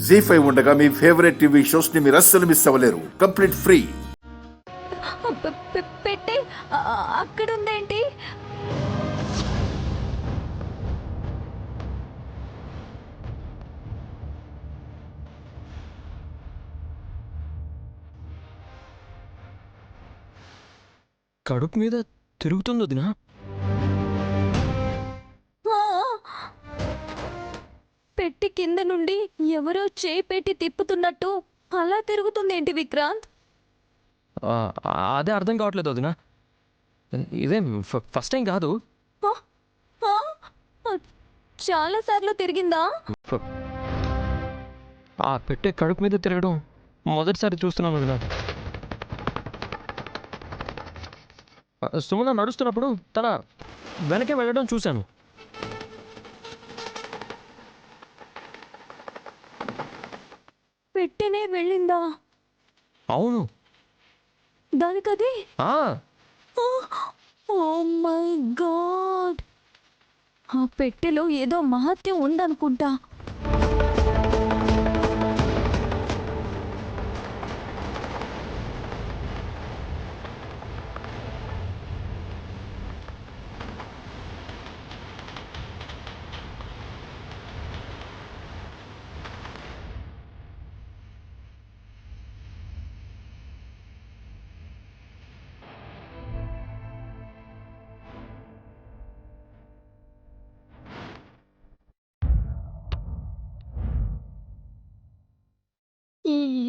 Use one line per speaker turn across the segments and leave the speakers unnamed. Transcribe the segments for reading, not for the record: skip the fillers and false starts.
జీ5 ఉండగా మీ favourite TV shows ని మీరు అస్సలు మిస్ అవ్వలేరు. Complete free.
పెట్టి అక్కడ ఉందేంటి?
కడుపు మీద తిరుగుతుంది వదినా.
పెట్టి కింద నుండి ఎవరో చేయి పెట్టి తిప్పుతున్నట్టు అలా తిరుగుతుంది ఏంటి విక్రాంత్?
అదే అర్థం కావట్లేదు వదినా. ఇదేం ఫస్ట్ టైం కాదు.
చాలా సార్లు తిరిగిందా?
ఆ పెట్టే కడుపు మీద తిరగడం మొదటిసారి చూస్తున్నాను వదినా. సుమన నడుస్తున్నప్పుడు తన వెనకే వెళ్ళడం చూశాను.
పెట్టినే వెళ్ళిందా?
అవును.
దానికది
ఆ
ఓ మై గాడ్! ఆ పెట్టెలో ఏదో మహత్యం ఉందనుకుంటా.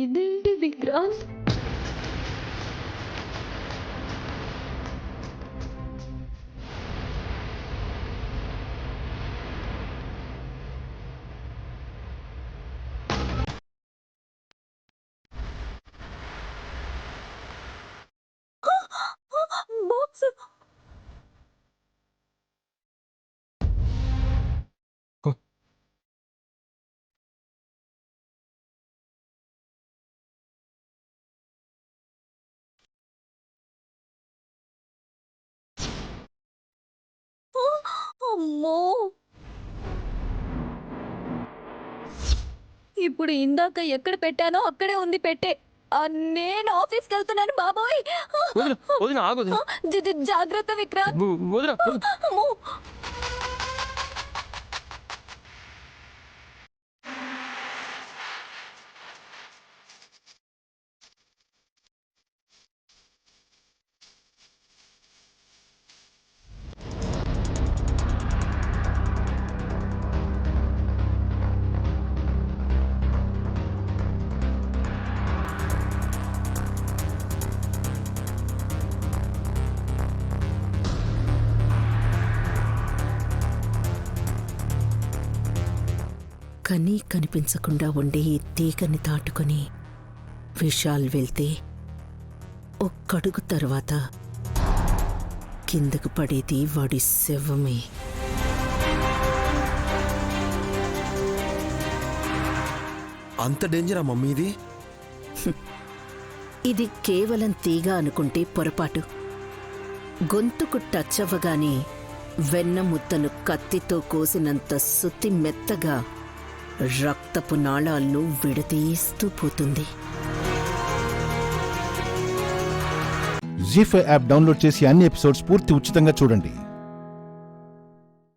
ఇదేంటి విక్రాంత్? బాక్స్ అమ్మో! ఇప్పుడు ఇందాక ఎక్కడ పెట్టానో అక్కడే ఉంది పెట్టే. నేను ఆఫీస్కి వెళ్తున్నాను బాబోయ్.
వదినా వదినా ఆగు వదినా.
జాగ్రత్త విక్రాంత్.
వదినా
అమ్మో!
కనీ కనిపించకుండా ఉండే ఈ తీగని దాటుకొని విశాల్ వెళ్తే ఒక్కడుగు తర్వాత కిందకు పడేది వాడి శవమే.
అంత డేంజరా మమ్మీ ఇది?
ఇది కేవలం తీగ అనుకుంటే పొరపాటు. గొంతుకు టచ్ అవ్వగానే వెన్న ముద్దను కత్తితో కోసినంత సుత్తి మెత్తగా రక్తపు నాళాలను విడదీస్తూ పోతుంది.
జీ5 యాప్ డౌన్లోడ్ చేసి అన్ని ఎపిసోడ్స్ పూర్తి ఉచితంగా చూడండి.